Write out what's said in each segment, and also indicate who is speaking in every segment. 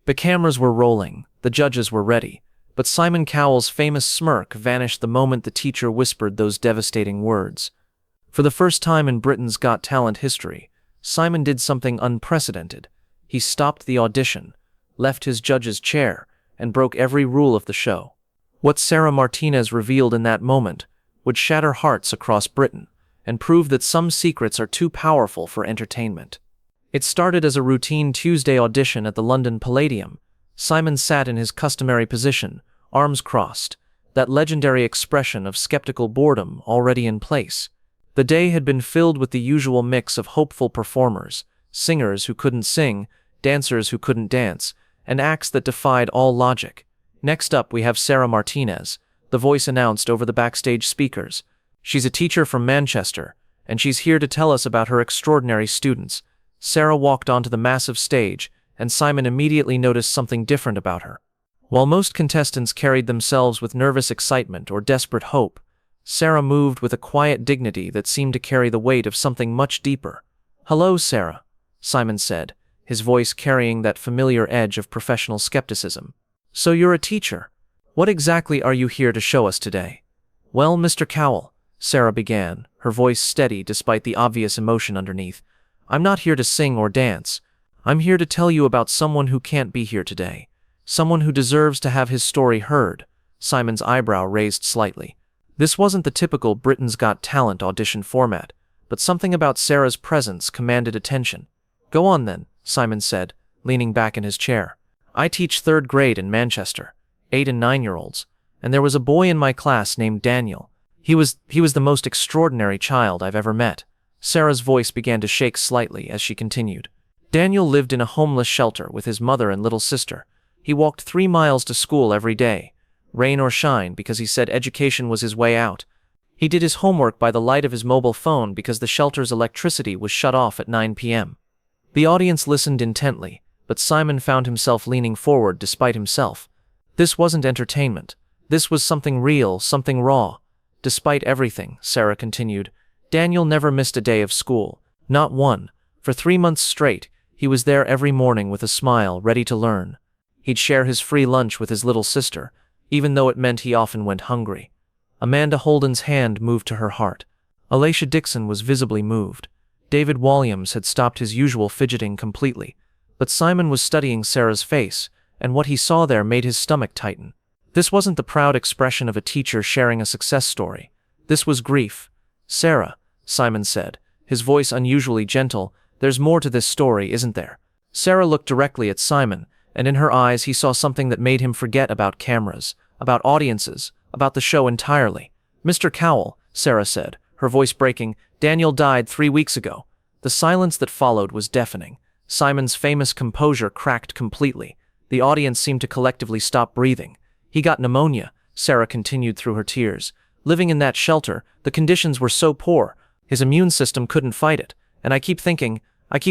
Speaker 1: The cameras were rolling, the judges were ready, but Simon Cowell's famous smirk vanished the moment the teacher whispered those devastating words. For the first time in Britain's Got Talent history, Simon did something unprecedented. He stopped the audition, left his judge's chair, and broke every rule of the show. What Sarah Martinez revealed in that moment would shatter hearts across Britain and prove that some secrets are too powerful for entertainment. It started as a routine Tuesday audition at the London Palladium. Simon sat in his customary position, arms crossed, that legendary expression of skeptical boredom already in place. The day had been filled with the usual mix of hopeful performers, singers who couldn't sing, dancers who couldn't dance, and acts that defied all logic. Next up, we have Sarah Martinez, the voice announced over the backstage speakers. She's a teacher from Manchester, and she's here to tell us about her extraordinary students. Sarah walked onto the massive stage, and Simon immediately noticed something different about her. While most contestants carried themselves with nervous excitement or desperate hope, Sarah moved with a quiet dignity that seemed to carry the weight of something much deeper. "Hello, Sarah," Simon said, his voice carrying that familiar edge of professional skepticism. "So you're a teacher. What exactly are you here to show us today?" "Well, Mr. Cowell," Sarah began, her voice steady despite the obvious emotion underneath, "I'm not here to sing or dance. I'm here to tell you about someone who can't be here today. Someone who deserves to have his story heard." Simon's eyebrow raised slightly. This wasn't the typical Britain's Got Talent audition format, but something about Sarah's presence commanded attention. "Go on then," Simon said, leaning back in his chair. "I teach 3rd grade in Manchester, 8 and 9-year-olds, and there was a boy in my class named Daniel. He was the most extraordinary child I've ever met." Sarah's voice began to shake slightly as she continued. "Daniel lived in a homeless shelter with his mother and little sister. He walked 3 miles to school every day, rain or shine, because he said education was his way out. He did his homework by the light of his mobile phone because the shelter's electricity was shut off at 9 p.m. The audience listened intently, but Simon found himself leaning forward despite himself. This wasn't entertainment. This was something real, something raw. "Despite everything," Sarah continued, "Daniel never missed a day of school. Not one. For 3 months straight, he was there every morning with a smile, ready to learn. He'd share his free lunch with his little sister, even though it meant he often went hungry." Amanda Holden's hand moved to her heart. Alicia Dixon was visibly moved. David Walliams had stopped his usual fidgeting completely, but Simon was studying Sarah's face, and what he saw there made his stomach tighten. This wasn't the proud expression of a teacher sharing a success story. This was grief. "Sarah," Simon said, his voice unusually gentle, "there's more to this story, isn't there?" Sarah looked directly at Simon, and in her eyes he saw something that made him forget about cameras, about audiences, about the show entirely. "Mr. Cowell," Sarah said, her voice breaking, "Daniel died 3 weeks ago." The silence that followed was deafening. Simon's famous composure cracked completely. The audience seemed to collectively stop breathing. "He got pneumonia," Sarah continued through her tears. "Living in that shelter, the conditions were so poor, his immune system couldn't fight it, and I keep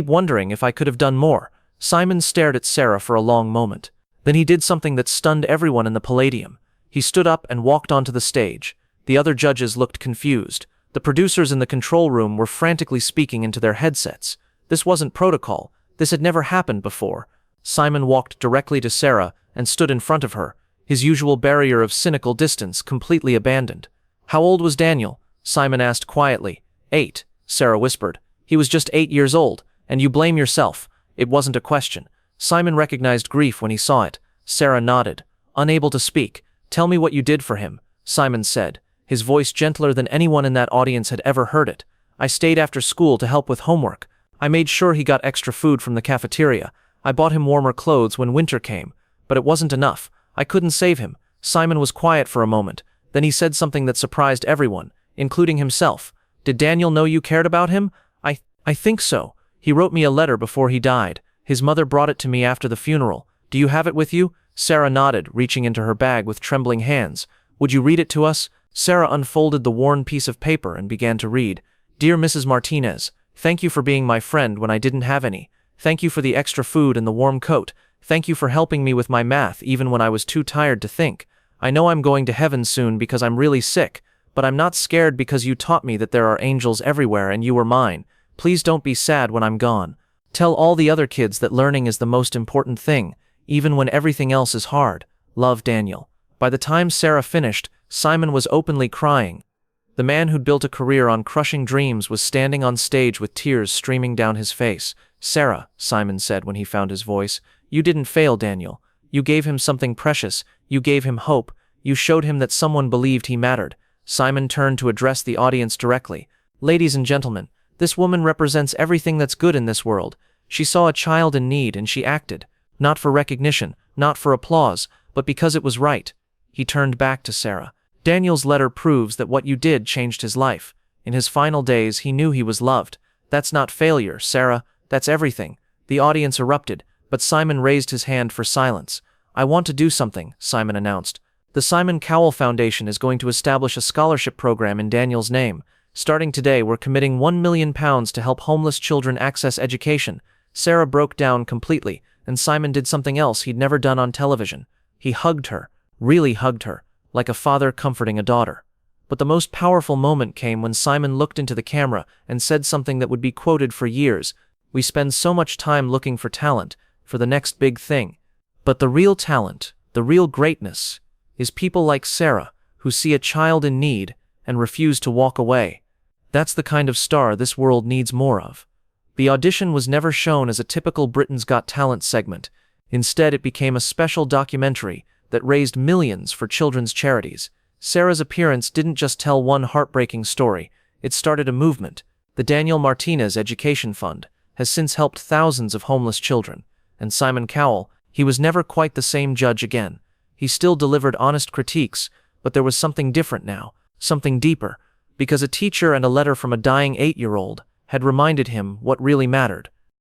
Speaker 1: wondering if I could have done more." Simon stared at Sarah for a long moment. Then he did something that stunned everyone in the Palladium. He stood up and walked onto the stage. The other judges looked confused. The producers in the control room were frantically speaking into their headsets. This wasn't protocol. This had never happened before. Simon walked directly to Sarah and stood in front of her, his usual barrier of cynical distance completely abandoned. "How old was Daniel?" Simon asked quietly. 8, Sarah whispered. "He was just 8 years old, and you blame yourself." It wasn't a question. Simon recognized grief when he saw it. Sarah nodded, unable to speak. "Tell me what you did for him," Simon said, his voice gentler than anyone in that audience had ever heard it. "I stayed after school to help with homework. I made sure he got extra food from the cafeteria. I bought him warmer clothes when winter came. But it wasn't enough. I couldn't save him." Simon was quiet for a moment. Then he said something that surprised everyone, including himself. "Did Daniel know you cared about him?" I think so. He wrote me a letter before he died. His mother brought it to me after the funeral. Do you have it with you?" Sarah nodded, reaching into her bag with trembling hands. "Would you read it to us?" Sarah unfolded the worn piece of paper and began to read. "Dear Mrs. Martinez, thank you for being my friend when I didn't have any. Thank you for the extra food and the warm coat. Thank you for helping me with my math even when I was too tired to think. I know I'm going to heaven soon because I'm really sick, but I'm not scared because you taught me that there are angels everywhere and you were mine. Please don't be sad when I'm gone. Tell all the other kids that learning is the most important thing. even when everything else is hard. Love, Daniel. By the time Sarah finished, Simon was openly crying. The man who'd built a career on crushing dreams was standing on stage with tears streaming down his face. Sarah, Simon said when he found his voice, you didn't fail, Daniel. You gave him something precious. You gave him hope. You showed him that someone believed he mattered. Simon turned to address the audience directly. Ladies and gentlemen, this woman represents everything that's good in this world. She saw a child in need and she acted. Not for recognition, not for applause, but because it was right. He turned back to Sarah. Daniel's letter proves that what you did changed his life. In his final days, he knew he was loved. That's not failure, Sarah. That's everything. The audience erupted, but Simon raised his hand for silence. I want to do something, Simon announced. The Simon Cowell Foundation is going to establish a scholarship program in Daniel's name. Starting today, we're committing £1 million to help homeless children access education. Sarah broke down completely, and Simon did something else he'd never done on television. He hugged her, really hugged her, like a father comforting a daughter. But the most powerful moment came when Simon looked into the camera and said something that would be quoted for years. We spend so much time looking for talent, for the next big thing. But the real talent, the real greatness, is people like Sarah, who see a child in need and refuse to walk away. That's the kind of star this world needs more of. The audition was never shown as a typical Britain's Got Talent segment. Instead, it became a special documentary that raised millions for children's charities. Sarah's appearance didn't just tell one heartbreaking story, it started a movement. The Daniel Martinez Education Fund has since helped thousands of homeless children. And Simon Cowell, he was never quite the same judge again. He still delivered honest critiques, but there was something different now, something deeper, because a teacher and a letter from a dying 8-year-old had reminded him what really mattered.